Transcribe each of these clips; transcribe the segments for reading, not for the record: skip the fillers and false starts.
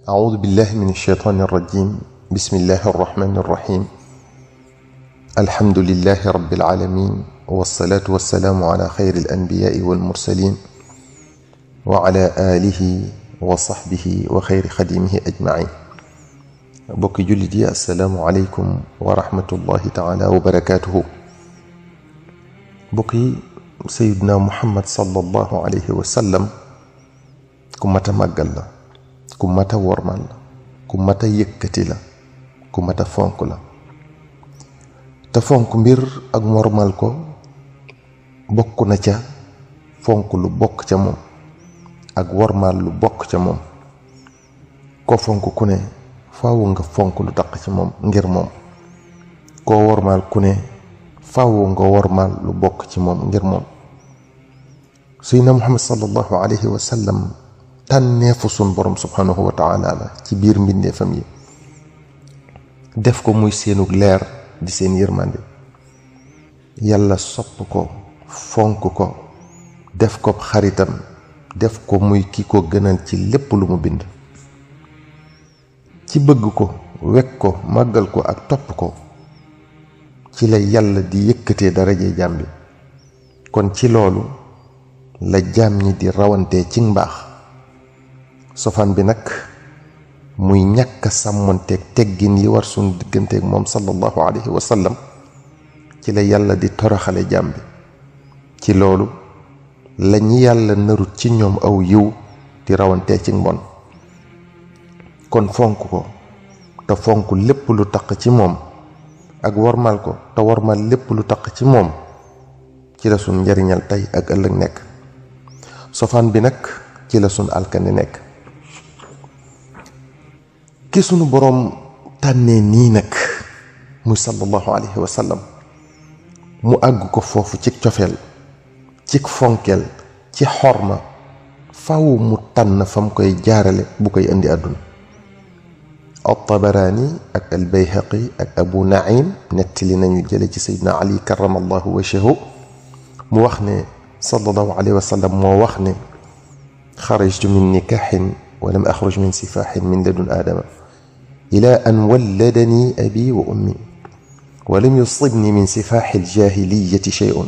أعوذ بالله من الشيطان الرجيم. بسم الله الرحمن الرحيم. الحمد لله رب العالمين، والصلاة والسلام على خير الأنبياء والمرسلين وعلى آله وصحبه وخير خديمه أجمعين. بوكي جلدي، السلام عليكم ورحمة الله تعالى وبركاته. بوكي سيدنا محمد صلى الله عليه وسلم كما تمغل لا، كما تورمال لا، كما تيكتي لا، كما تفونك لا. تفونك مبير اك مورمال كو بوكو نا تيا فونك لو بوك تيا موم اك ورمال لو بوك تيا موم. كو فونك كو ne faawu nga fonk lu tak ci moom ngir moom. koo wormaal ku ne faawu nga wormaal lu bokk ci moom ngir moom. Seydina Muhammad sallallahu alayhi wa sallam tànneefu sun borom subhanahu wa taala la ci biir mbindeefam yi, def ko muy seenug leer di seen yërmande. yàlla sopp ko, fonk ko, def ko xaritam, def ko muy ki ko gënal ci lépp lu mu bind. ci bëgg ko, wekk ko, màggal ko ak topp ko ci la yàlla di yëkkatee daraje jaam bi. kon ci loolu la jaam ñi di rawantee ci mbaax. sofaan bi nag muy ñàkk sàmmonteeg teggin yi war suñu digganteeg moom sallallahu alayhi wa sallam, ci la yàlla di toroxale jaam bi. ci loolu la ñi yàlla narut ci ñoom aw yiw di rawantee ci mbon. kon fonk ko te fonk lépp lu taq ci moom, ak wormal ko te wormal lépp lu taq ci moom, ci la sun njariñal tey ak ëllëg nekk. sofaan bi nag ci la sun alkane nekk. ki sunu boroom tànnee nii nag muy sallallahu alayhi wa sallam, mu àgg ko foofu ci cofeel, ci fonkeel, ci xorma, faaw mu tànn fam koy jaarale bu koy indi àdduna. الطبراني ak البيهقي ak أبو نعيم nettali nañu jële ci Seydina Ali karamallahu wajhahu mu wax ne sallallahu alayhi wa sallam moo wax ne خرجت من نكاح ولم أخرج من سفاح من لدن آدم إلى أن ولدني أبي وأمي ولم يصبني من سفاح الجاهلية شيء.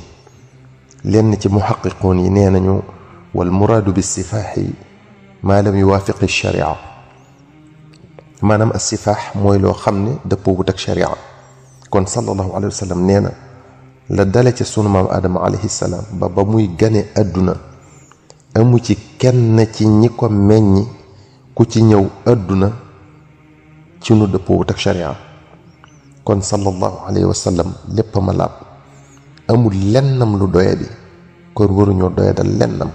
لأن محققون ينانيو والمراد بالسفاح ما لم يوافق الشريعة. maanaam as-sifaax mooy loo xam ne dëppoo wut ak sharia. kon sallallahu alayhi wa sallam nee na la dale ca sunu maam Adama alayhi salaam ba muy gane àdduna amu ci kenn ci ñi ko meññi ku ci ñëw àdduna ci nu dëppoo wut ak sharia. kon sallallahu alayhi wa sallam lépp ma laab, amul lennam lu doyadi, kon waruñoo doyadal lennam.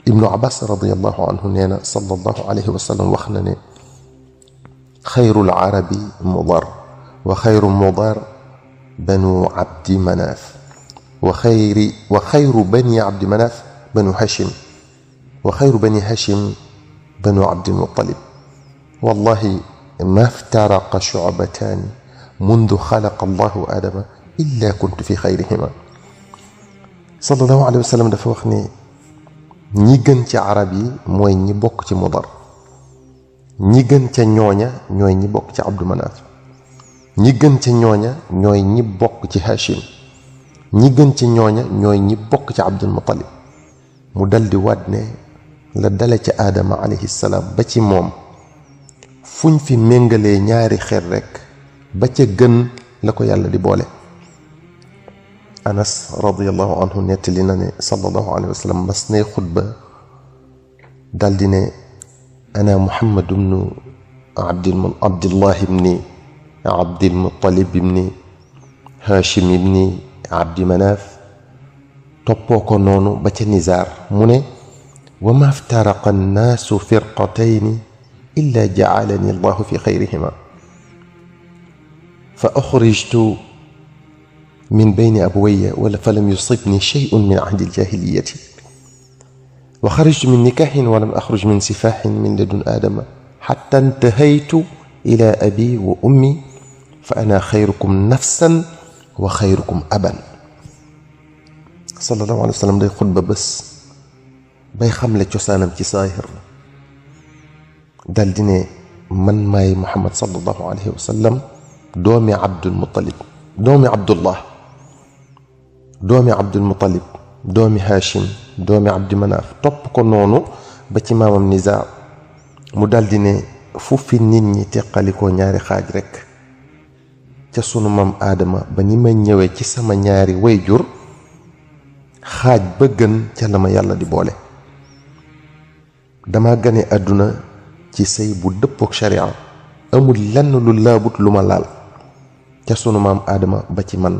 ibnu abbas radiyallahu anhu nee na sallallahu alayhi wa sallam wax na ne خير العرب مضر وخير مضر بنو عبد مناف وخير بني عبد مناف بنو هاشم وخير بني هاشم بنو عبد المطلب. والله ما افترق شعبتان منذ خلق الله آدم إلا كنت في خيرهما. صلى الله عليه وسلم dafa wax ne ñi gën ci arab yi mooy ñi bokk ci mudar, ñi gën ca ñooña ñooy ñi bokk ci Abdu Manaaf, ñi gën ca ñooña ñooy ñi bokk ci Hashim, ñi gën ca ñooña ñooy ñi bokk ci Abdul Muttalib. mu daldi waat ne la dale ca Aadama alayhi salaam ba ci moom, fuñ fi méngalee ñaari xeet rekk ba ca gën la ko yàlla di boole. Anas radiyallahu anhu nettali na ne sallallahu alayhi wa sallam mas nay xutba daldi ne أنا محمد بن عبد الله بن عبد المطلب بن هاشم بن عبد مناف توبوكو نونو باتي نزار مني وما افترق الناس فرقتين إلا جعلني الله في خيرهما فأخرجت من بين أبوي فلم يصبني شيء من عهد الجاهلية وخرجت من نكاح ولم أخرج من سفاح من لدن آدم حتى انتهيت إلى أبي وأمي فأنا خيركم نفسا وخيركم أبا. صلى الله عليه وسلم day xutba bés bay xamle cosaanam ci saahir dal di ne man maay Muhammad sallallahu alayhi wa sallam doomi Abdul Muttalib doomi Abdullah doomi Abdul Muttalib doomi Hashim doomi Abdi Manaf topp ko noonu ba ci maamam Nizar mu daldi ne fu fi nit ñi teqalikoo ñaari xaaj rekk ca sunu maam Aadama ba ni ma ñëwee ci sama ñaari wayjur xaaj ba gën ca la ma yàlla di boole. dama gane àdduna ci sëy bu dëppook sharia amul lenn lu laabut lu ma laal ca sunu maam Aadama ba ci man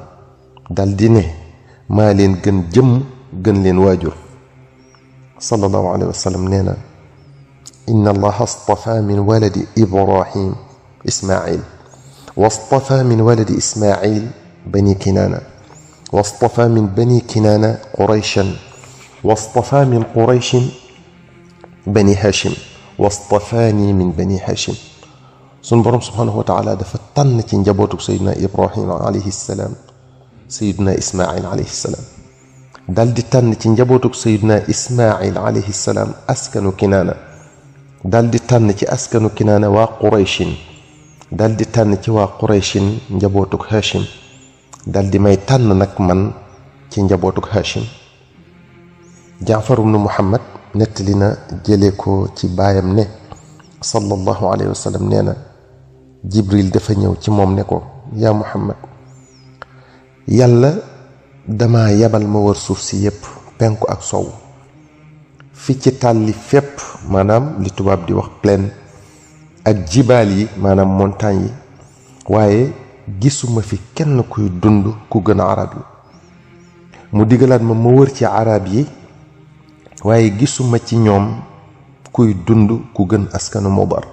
daldi ne maa leen gën jëmm gën leen waajur. sallallahu alayhi wa sallam nee na inna allaha astafa min waladi ibrahim ismail wastafa min waladi ismail bani kinaana wastafa min bani kinaana qurayshan wastafa min qurayshin bani hashim wastafaani min bani hashim. sun borom subhanahu wa taala dafa tànn ci njabootuk sayyidina ibrahima alayhi salaam sayyidina ismail alayhi salaam dal di tànn ci njabootuk sayyidina ismail alayhi salaam askanu kinaana dal di tànn ci askanu kinaana waa qurayshin dal di tànn ci waa qurayshin njabootuk hashim dal di may tànn nag man ci njabootuk hashim. jaafar ibnu muhammad nettali na jële ko ci baayam ne sallallahu alayhi wa sallam nee na jibril dafa ñëw ci moom ne ko yaa muhammad yàlla dama yabal ma wër suuf si yépp penku ak sow fi ci tàlli fépp maanaam li tubaab di wax plaine ak jibaal yi maanaam montagne yi waaye gisuma fi kenn kuy dund ku gën arab yi. mu digalaat ma ma wër ci arab yi waaye gisuma ci ñoom kuy dund ku gën askanu Mudar.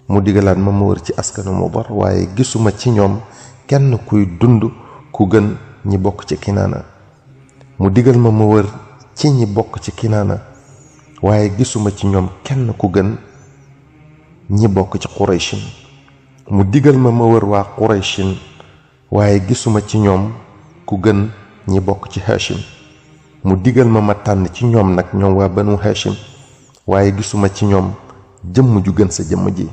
mu digalaat ma ma wër ci askanu Mudar waaye gisuma ci ñoom kenn kuy dund ku gën ñi bokk ci kinaana. mu digal ma ma wër ci ñi bokk ci kinaana waaye gisuma ci ñoom kenn ku gën ñi bokk ci qurayshin. mu digal ma ma wër waa qurayshin waaye gisuma ci ñoom ku gën ñi bokk ci hashim. mu digal ma ma tànn ci ñoom nag ñoom waa banu hashim waaye gisuma ci ñoom jëmm ju gën sa jëmm ji.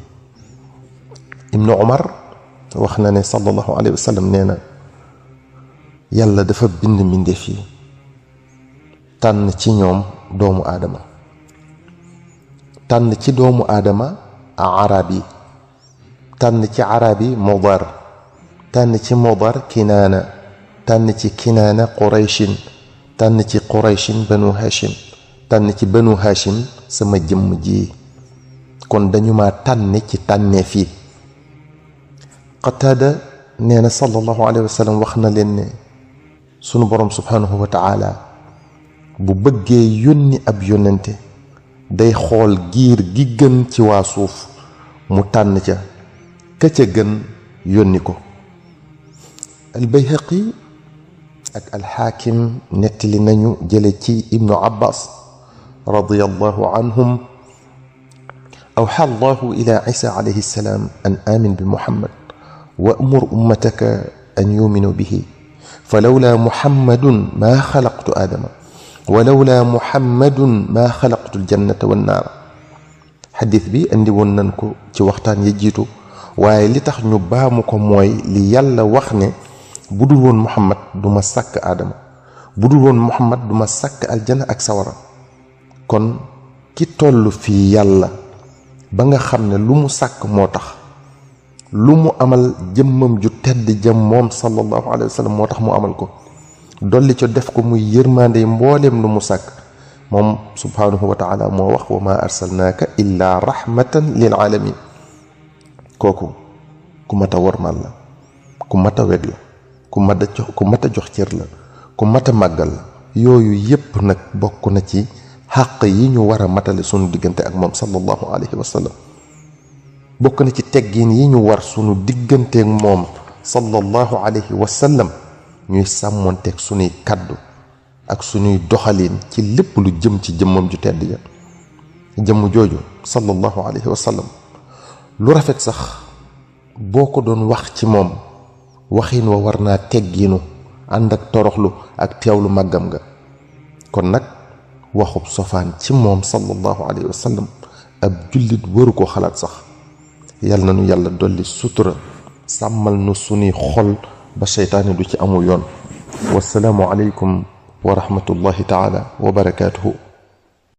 ibnu umar wax na ne sallallahu alayhi wa sallam nee na yàlla dafa bind mbindeef yi tànn ci ñoom doomu aadama tànn ci doomu aadama arab yi tànn ci arab yi Mudar tànn ci Mudar kinaana tànn ci kinaana qurayshin tànn ci qurayshin banu hashim tànn ci banu hashim sama jëmm ji. kon dañu ma tànn ci tànneef yi. Qataada nee na sallallahu alayhi wa sallam wax na leen ne sunu borom subhanahu wa taala bu bëggee yónni ab yónnente day xool giir gi gën ci waa suuf mu tànn ca ka ca gën yónni ko. al-Bayhaqi ak al-Hakim nettali nañu jële ci ibnu Abbas radiyallahu anhum awxa allahu ila Isa alayhi salaam an amin bi Muhammad wa amur ummataka an yuminu bihi falawla muhammadun ma xalaqtu aadama walawla muhammadun ma xalaqtu aljannata wannaara. xadis bi andi woon nañ ko ci waxtaan ya jiitu waaye li tax ñu baamu ko mooy li yàlla wax ne bu dul woon muhammad du ma sàkk aadama bu dul woon muhammad du ma sàkk aljanna ak sawara. kon ki toll fii yàlla ba nga xam ne lu mu sàkk moo tax lu mu amal jëmmam ju tedd jëm moom sallallahu alayhi wa sallam moo tax mu amal ko dolli co def ko muy yërmande mbooleem lu mu sàkk moom subhanahu wa taala moo wax wa ma arsalnaaka illa rahmatan lil alamin. kooku ku mat a wormal la ku mat a weg la ku mat a jox cër la ku mat a màggal la. yooyu yépp nag bokk na ci xàq yi ñu war a matale sunu diggante ak moom sallallahu alayhi wa sallam. bokk na ci teggin yi ñu war sunu digganteek moom sallallahu alayhi wa sallam ñuy sàmmoonteeg sunuy kaddu ak sunuy doxalin ci lépp lu jëm ci jëmmam ju tedd ja. jëmm jooju sallallahu alayhi wa sallam lu rafet sax boo ko doon wax ci moom waxin wa war naa tegginu ànd ak toroxlu ak teewlu màggam nga. kon nag waxub sofaan ci moom sallallahu alayhi wa sallam ab jullit waru ko xalaat sax. yal na nu yàlla dolli sutura sàmmal nu sunuy xol ba seytaane du ci amul yoon. wasalaamu aleykum wa rahmatullahi taala wa barakaatuhu.